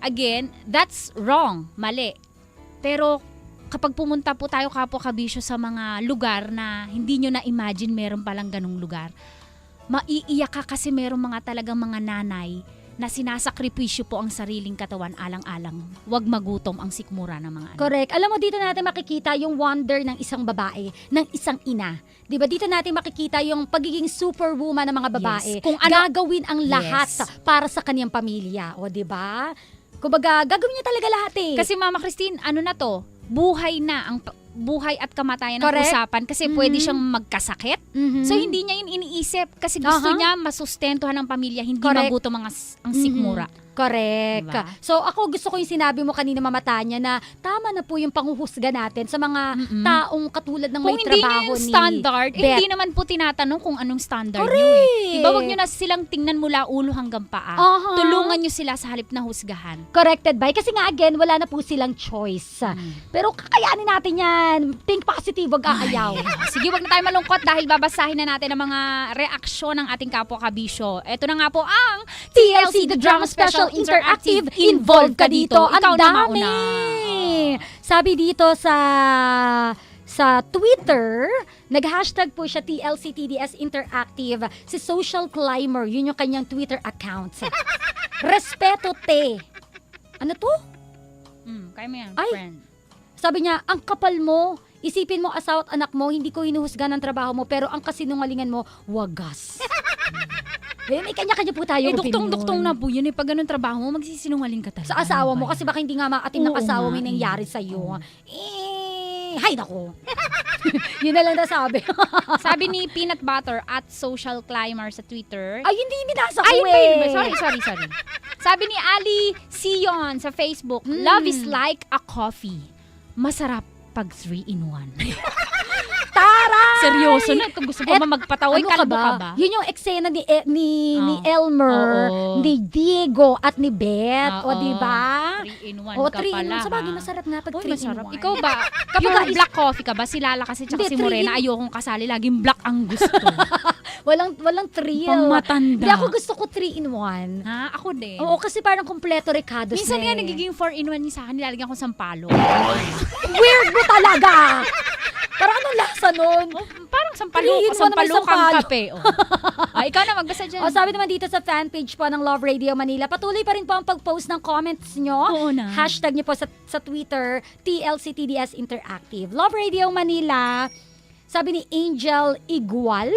again, that's wrong. Mali. Pero kapag pumunta po tayo kapwa kabisyo sa mga lugar na hindi nyo na-imagine meron palang ganung lugar, maiiyak ka kasi meron mga talagang mga nanay na sinasakripisyo po ang sariling katawan alang-alang. Huwag magutom ang sikmura ng mga anak. Correct. Alam mo, dito natin makikita yung wonder ng isang babae, ng isang ina. Diba? Dito natin makikita yung pagiging superwoman ng mga babae. Yes. Kung gagawin ang lahat Yes. para sa kanyang pamilya. O, diba? Kumbaga, gagawin niya talaga lahat Kasi Mama Christine, ano na to? Buhay na ang buhay at kamatayan ng Correct. usapan kasi pwede siyang magkasakit. So hindi niya yun iniisip kasi gusto niya masustentuhan ng pamilya, hindi Correct. magutom ang sikmura. Correct. Diba? So ako gusto ko yung sinabi mo kanina, Mama Tanya, na tama na po yung panghuhusga natin sa mga taong katulad ng Kung may hindi niya trabaho yung ni standard, Beth. hindi naman po tinatanong kung anong standard Correct. nyo Diba, wag nyo na silang tingnan mula ulo hanggang paa. Tulungan nyo sila sa halip na husgahan. Corrected by. Kasi nga again, wala na po silang choice. Pero kakayanin natin yan. Think positive, wag aayaw. Sige, wag na tayo malungkot dahil babasahin na natin ang mga reaksyon ng ating kapwa kabisyo. Ito na nga po ang TLC The Drama Special Interactive. Involved ka dito. Ang Ikaw na dami. mauna. Sabi dito sa Twitter, nag-hashtag po siya TLC-TDS Interactive. Si Social Climber, yun yung kanyang Twitter account. Respeto te. Ano to? Kaya mo yan, Ay! friend. Sabi niya, ang kapal mo. Isipin mo asawa at anak mo, hindi ko hinuhusga ng trabaho mo, pero ang kasinungalingan mo, wagas. May kanya-kanya po tayo Duktong-duktong na po yun. Pag ganun trabaho mo, magsisinungaling ka talaga. sa asawa mo, Ano ba kasi baka hindi nga maatim ng Oo asawa mo nga, yung nangyari sa'yo. Hay nako. Yun na lang nasabi. Sabi ni Peanut Butter at Social Climber sa Twitter. Ay, hindi binasa ko Ay, yun ba yun ba? eh. Sorry. Sabi ni Ali Sion sa Facebook, love is like a coffee. Masarap pag 3-in-1. Taray! Seryoso na. Ito gusto mo ba magpataway? Ano Kalbo ka ba? Yun yung eksena ni Elmer, Oo. ni Diego, at ni Beth. O, Oo. diba? 3-in-1 O, ka 3-in-1. pala. Sa bagay, ha? masarap nga pag Uy, 3-in-1. masarap. Ikaw ba? Kapag Pure black coffee ka ba? Si Lala kasi tsaka Hindi, si Morena, 3-in-1. ayokong kasali. Laging black ang gusto. Walang thrill. Pamatanda. Hindi, ako gusto ko 3-in-1. Ha? Ako din. Oo, kasi parang kompleto Ricardo's Minsan na nga eh. nagiging 4-in-1 niya sa akin. Nilalagyan ko sampalo. Weird mo talaga! Parang anong lasa nun? Parang sampalo, 3-in-1 naman sampalo kang sampalo. kape. Oh. Ikaw na, magbasa dyan. O, sabi naman dito sa fan page po ng Love Radio Manila, patuloy pa rin po ang pag-post ng comments nyo. Oo na. Hashtag nyo po sa Twitter, TLCTDS Interactive. Love Radio Manila, sabi ni Angel Igual,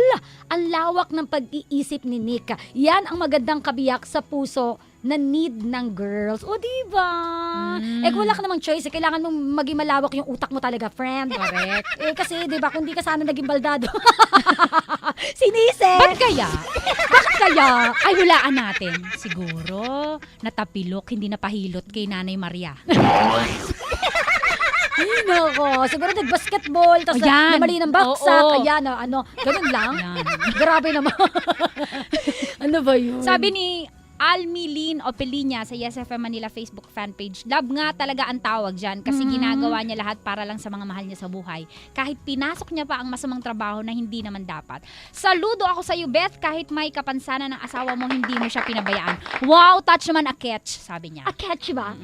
ang lawak ng pag-iisip ni Nick. Yan ang magandang kabiyak sa puso na need ng girls. O, diba? Kung wala ka namang choice, kailangan mong maging malawak yung utak mo talaga, friend. Correct. Kasi, diba, kung di ka sana naging baldado. Sinise! Ba't kaya? Bakit kaya? Ay, hulaan natin. Siguro, natapilok, hindi napahilot kay Nanay Maria. Ay, nako. Siguro nag-basketball, tapos Ayan. namali ng baksak. Oo. Ayan, ganun lang. Yan. Grabe naman. Ano ba yun? Sabi ni Almilin Opelinia sa Yes FM Manila Facebook fan page, love nga talaga ang tawag dyan kasi ginagawa niya lahat para lang sa mga mahal niya sa buhay. Kahit pinasok niya pa ang masamang trabaho na hindi naman dapat. Saludo ako sa iyo, Beth, kahit may kapansanan ng asawa mo, hindi mo siya pinabayaan. Wow, touch naman a catch, sabi niya. A catch ba?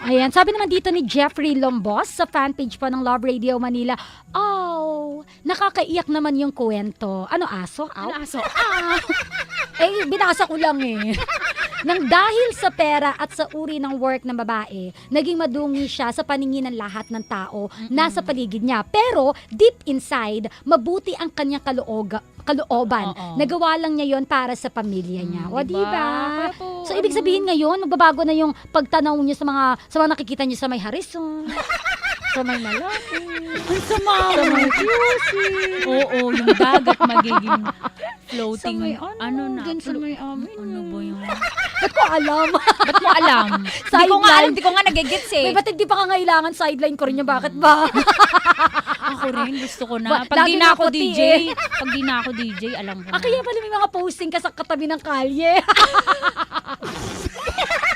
Ayan, sabi naman dito ni Jeffrey Lombos sa fanpage po ng Love Radio Manila, oh, nakakaiyak naman yung kwento. Ano, aso? Aw? Ano aso? Binasa ko lang eh. Nang dahil sa pera at sa uri ng work ng babae, naging madungi siya sa paningin ng lahat ng tao nasa paligid niya. Pero, deep inside, mabuti ang kanyang kalooban. Oo. Nagawa lang niya yon para sa pamilya niya. O, diba? diba? Kaya po, So, ibig sabihin ngayon, magbabago na yung pagtanaw niyo sa mga nakikita niyo sa may Harrison, sa may Malaki, sa may QC. Oo, yung dagat magiging floating. Sa may Dun sa may amin. Ano ba yun? Ba't ko alam? Ba't mo alam? Hindi ko nga alam, hindi ko nga nagigits eh. May ba't hindi pa kangailangan sideline ko rin yung bakit ba? Ako rin, gusto ko Ba- na. Pag di lagi na nga ako puti DJ, pag di na ako DJ, alam ko na. Kaya pala may mga posting ka sa katabi ng kalye.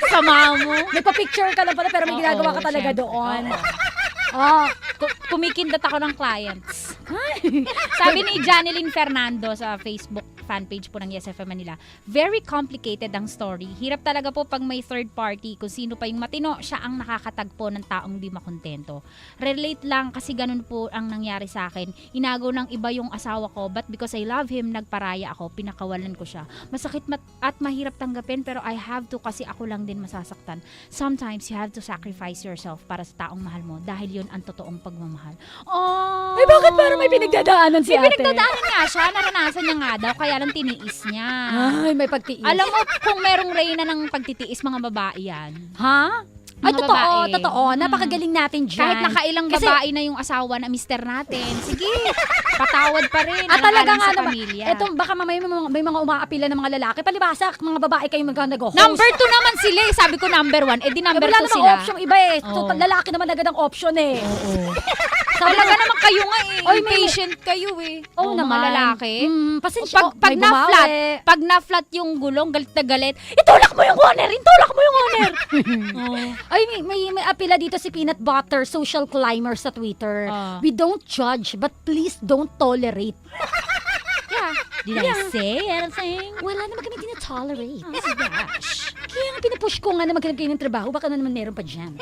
Sama mo. May pa-picture ka lang pala pero may Oo, ginagawa ka talaga syempre. doon. Oo. Kumikindat ako ng clients. Sabi ni Janeline Fernando sa Facebook fanpage po ng Yes FM Manila, very complicated ang story. Hirap talaga po pag may third party, kung sino pa yung matino, siya ang nakakatagpo ng taong di makontento. Relate lang kasi ganun po ang nangyari sa akin. Inago ng iba yung asawa ko, but because I love him, nagparaya ako, pinakawalan ko siya. Masakit at mahirap tanggapin, pero I have to kasi ako lang din masasaktan. Sometimes you have to sacrifice yourself para sa taong mahal mo dahil yun ang totoong pagmamahal. Oh! Ay, bakit parang may pinagdadaanan si ate? May pinagdadaanan nga siya, naranasan niya nga daw, kaya lang tiniis niya. Ay, may pagtiis. Alam mo, kung merong reyna ng pagtitiis, mga babae yan. Ha? Ay, Mga totoo, babae. totoo. Napakagaling natin dyan. Kahit nakailang Kasi- babae na yung asawa na mister natin, sige, patawad pa rin. At talaga nga sa naman, pamilya. etong baka mamaya may mga umaapila ng mga lalaki. Palibasa, mga babae kayo mag-host. Number 2 naman sila eh. Sabi ko number 1. Eh di number Wala 2 namang sila. option iba eh. So, Oo. lalaki naman agad ang option eh. Oo. Talaga naman kayo nga eh. Oy, may- Patient kayo eh. Oo Mga naman. lalaki. Pasensya. Pag may na-flat, bumawi. pag na-flat yung gulong, galit na galit, itulak mo yung owner! Itulak mo yung owner! Ay, may apila dito si Peanut Butter, social climber sa Twitter. Ah. We don't judge, but please don't tolerate. Yeah. Did I say anything? Wala naman kami tinatolerate. Oh, gosh. Kaya nga pinupush ko nga na maghanap kayo ng trabaho, baka na naman meron pa dyan.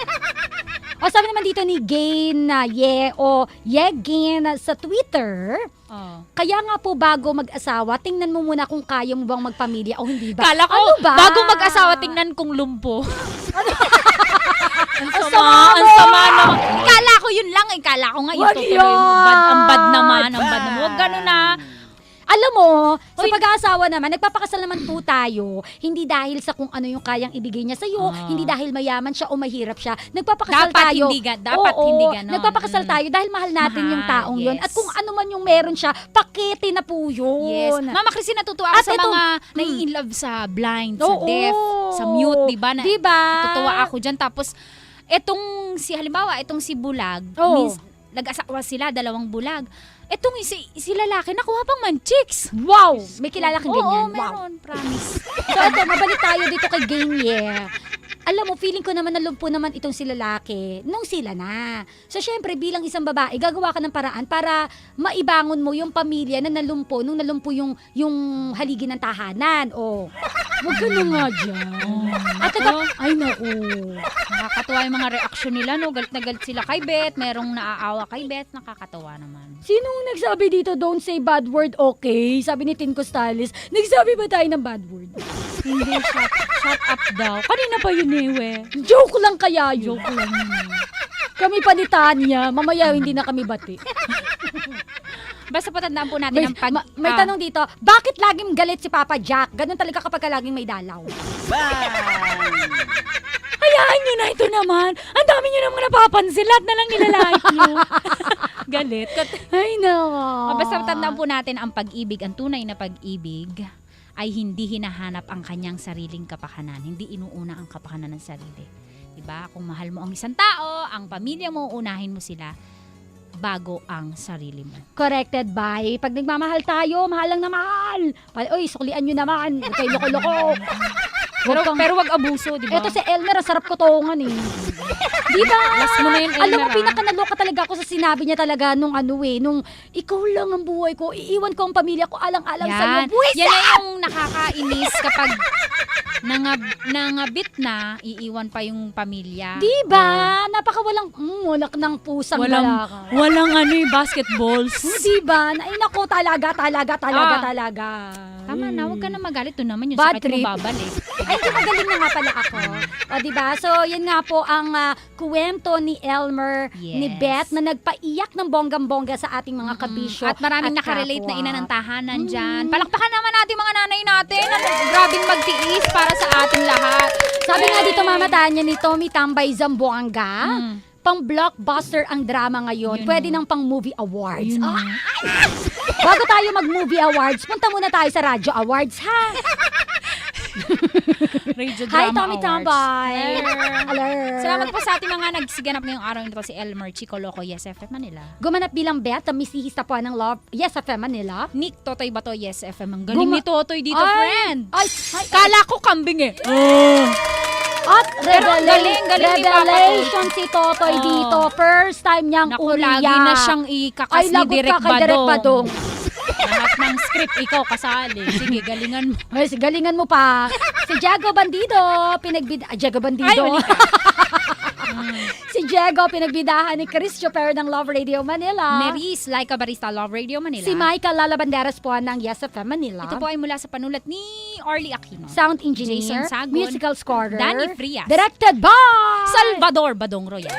O sabi naman dito ni Gain na Yegin sa Twitter, Oh. kaya nga po bago mag-asawa, tingnan mo muna kung kaya mo bang magpamilya o hindi ba. Kala ko, Ano ba? bago mag-asawa, tingnan kong lumpo. Ang sama naman. Kala ko yun lang. Kala ko nga Wag itutuloy mo. yan! Ang bad naman. Huwag ganun na. Alam mo, sa pag-aasawa naman, nagpapakasal naman po tayo, hindi dahil sa kung ano yung kayang ibigay niya sa'yo, hindi dahil mayaman siya o mahirap siya. Nagpapakasal tayo. Dapat hindi ganon. Nagpapakasal tayo dahil mahal natin yung taong yun. yes. At kung ano man yung meron siya, pakete na po yun. Yes. Mama Christine, natutuwa ako At sa ito- mga nai-inlove sa blind, sa Oo. deaf, sa mute, di ba? Diba? Natutuwa ako dyan. Tapos, etong halimbawa, etong si Bulag, Oo. nag-asawa sila, 2 bulag. Etong si lalaki, nakuha pang manchicks. Wow! May kilala kang ganyan. Oo, meron. Promise. So ito, mabalik tayo dito kay Gainier. Alam mo, feeling ko naman nalumpo naman itong si lalaki nung sila na. So syempre, bilang isang babae, gagawa ka ng paraan para maibangon mo yung pamilya na nalumpo, nung nalumpo yung haligi ng tahanan. O, wag ka na nga dyan. At ay naku. Nakakatuwa yung mga reaksyon nila, no? Galit na galit sila kay Beth. Merong naaawa kay Beth. Nakakatuwa naman. Sinong nagsabi dito, don't say bad word, okay? Sabi ni Tin Costales, nagsabi ba tayo ng bad word? Hindi, shut up daw. Kanina pa yun, Ewe. Joke lang kaya yun. Joke lang yun. Kami pa ni Tanya, mamaya hindi na kami bati. Basta patandaan po natin ang May tanong dito, bakit laging galit si Papa Jack? Ganun talaga kapag laging may dalaw. Hayaan nyo na ito naman. Ang dami nyo naman napapansin. Lahat na lang nilalike nyo. Galit. Ay, nawa. Basta tandaan po natin ang pag-ibig, ang tunay na pag-ibig ay hindi hinahanap ang kanyang sariling kapakanan. Hindi inuuna ang kapakanan ng sarili. Diba? Kung mahal mo ang isang tao, ang pamilya mo, unahin mo sila bago ang sarili mo. Corrected by, pag nagmamahal tayo, mahal lang na mahal. Uy, suklian nyo naman. Huwag kayo loko-loko. Pero wag abuso, di ba? Ito si Elmer, ang sarap kotongan eh. Di ba? Last mo na yun, Alam mo, Elmer, pinakanaloka talaga ako sa sinabi niya talaga nung nung ikaw lang ang buhay ko, iiwan ko ang pamilya ko, alang-alang sa'yo. Buwisa! Yan na yung nakakainis kapag nangabit na, iiwan pa yung pamilya. Di ba? Napakawalang, mulak ng pusang balaka. Walang basketballs. Di ba? Ay nako, talaga. Tama na, huwag ka na magalit. Doon naman yung Bad sakit trip. mo babalik. Ay, di magaling na nga pala ako. O, diba? So, yun nga po ang kuwento ni Elmer, Yes. ni Beth, na nagpaiyak ng bonggang-bongga sa ating mga kabisyo. At maraming at nakarelate na kapwa. ina ng tahanan dyan. Palakpakan naman natin mga nanay natin. Grabing magtiis para sa ating lahat. Sabi nga dito, Mama Tanya, ni Tommy Tambay Zamboanga, Mm. pang blockbuster ang drama ngayon. Yun Pwede nang pang movie awards. Bago tayo mag-movie awards, punta muna tayo sa Radyo Awards, ha? Radio Hi, Drama Tommy Awards. Tambay. Hello. Hello. Salamat po sa ating mga nagsiganap ngayong araw nito, si Elmer Chico Loco, Yes FM Manila. Gumanap bilang Beth, ang misihista po ng Love, Yes FM Manila. Nick Totoy Bato, Yes FM. Ang galing ni Totoy dito, friend. Ay, Kala ko kambing eh. At Pero ang galing ni Papa revelation si Totoy dito. First time niyang Naku, umiyak. lagi na siyang ikakas Ay, ni lagot Direk ka kay Direk Badong. Badong. Lahat ng script, ikaw kasali. Sige, galingan mo. Ay, galingan mo pa. Si Diego Bandido, Diego Bandido. Ay, mali ka. Si Diego, pinagbidahan ni Chris Choper ng Love Radio Manila. Neris, Laika Barista, Love Radio Manila. Si Michael Lalabanderas po ng Yes FM Manila. Ito po ay mula sa panulat ni Orly Aquino. Sound engineer, Jason Sagun, musical scorer, Danny Frias, directed by Salvador Badong Royal.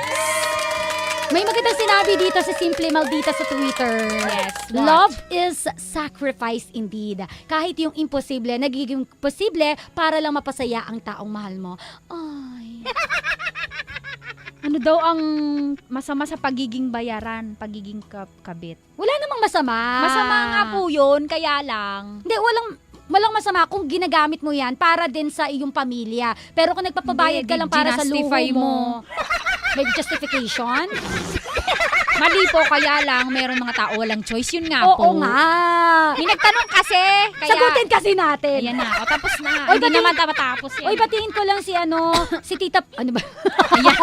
May magandang sinabi dito sa Simple Maldita sa Twitter. Yes, what? Love is sacrifice indeed. Kahit yung imposible, nagiging posible para lang mapasaya ang taong mahal mo. Ay. Ano daw ang masama sa pagiging bayaran, pagiging kabit? Wala namang masama. Masama nga po yun, kaya lang. Hindi, walang masama kung ginagamit mo yan para din sa iyong pamilya. Pero kung nagpapabayad ka lang para sa luho Ginastify mo, may justification? Mali po, kaya lang, meron mga tao walang choice. Yun nga po. Oo nga. May nagtanong kasi. Kaya, Sagutin kasi natin. Ayan na. O, tapos na. Oy, Hindi batiin- naman matapos yan. Oy, batiin ko lang si Tita, ano ba? Ayan.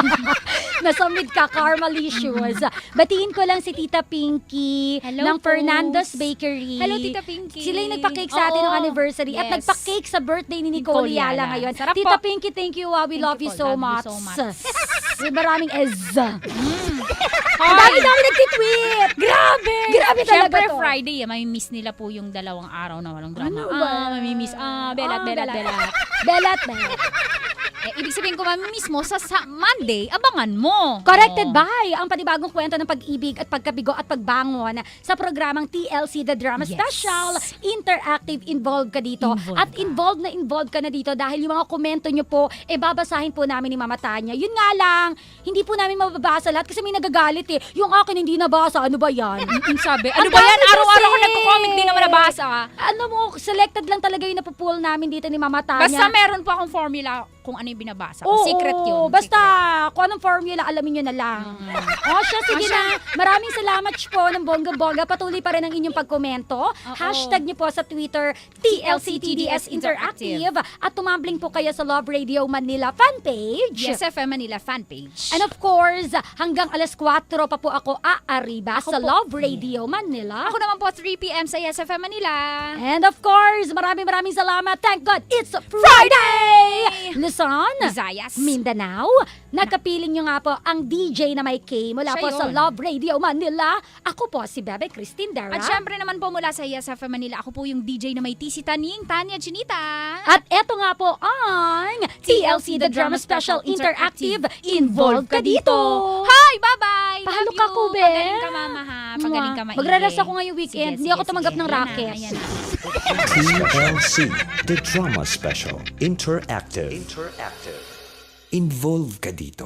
Nasamid ka, Carmalicious. Batiin ko lang si Tita Pinky Hello ng po. Fernando's Bakery. Hello, Tita Pinky. Sila yung nagpa-cake sa atin Oo. ng anniversary at Yes. nagpa-cake sa birthday ni Nicole Nicole Yala Yala. ngayon. Sarap Tita po. Pinky, thank you. We Thank love you you po. so Love you much. so much. May maraming ezza. Hoy! Ang dami nagtitweet. Grabe. Grabe talaga Siyempre, to. Friday, mamimiss nila po yung 2 araw na walang drama. Ano ba? Mamimiss. Belat. Belat. Eh, Ibig sabihin ko mismo sa Monday, abangan mo. Corrected Oh. by ang panibagong kwento ng pag-ibig at pagkabigo at pagbangon sa programang TLC The Drama Yes. Special. Interactive, involved ka dito. Involved At ka. involved ka na dito dahil yung mga komento nyo po, babasahin po namin ni Mama Tanya. Yun nga lang, hindi po namin mababasa lahat kasi may nagagalit eh. Yung akin hindi nabasa, ano ba yan? Sabi, Ang ano ba yan? dami Araw-araw ko kasi. nagko-comment, di naman nabasa. Ano mo, selected lang talaga yung napupull namin dito ni Mama Tanya. Basta meron po akong formula kung ano yung binabasa. Oo, Secret yun. basta secret. kung anong formula, alamin nyo na lang. O siya, sige na. Maraming salamat po ng bongga-bongga. Patuloy pa rin ang inyong pagkomento. Hashtag nyo po sa Twitter, TLCTDS Interactive. At tumambling po kayo sa Love Radio Manila fanpage. Yes, FM Manila fanpage. And of course, hanggang alas 4 pa po ako aariba Ako sa po. Love Radio Manila. Ako naman po 3 p.m. sa Yes FM Manila. And of course, maraming salamat. Thank God, it's Friday! Luzon, Visayas. Mindanao, nakapiling nyo nga po ang DJ na may K mula Siya po sa yun. Love Radio Manila. Ako po si Bebe Christine Dara. At syempre naman po mula sa Yes FM Manila, ako po yung DJ na may TC Taning, Tanya Chinita. At eto nga po ang TLC The Drama Special Interactive. Involved ka dito. Hi, bye-bye. Pahalo Love ka, you. Kube. Pagaling ka, mama, ha. Pagaling ka, maigi. Magraras ako ngayong weekend. Hindi ako tumanggap ng racket. Ayan na. TLC, The Drama Special Interactive. Involved ka dito.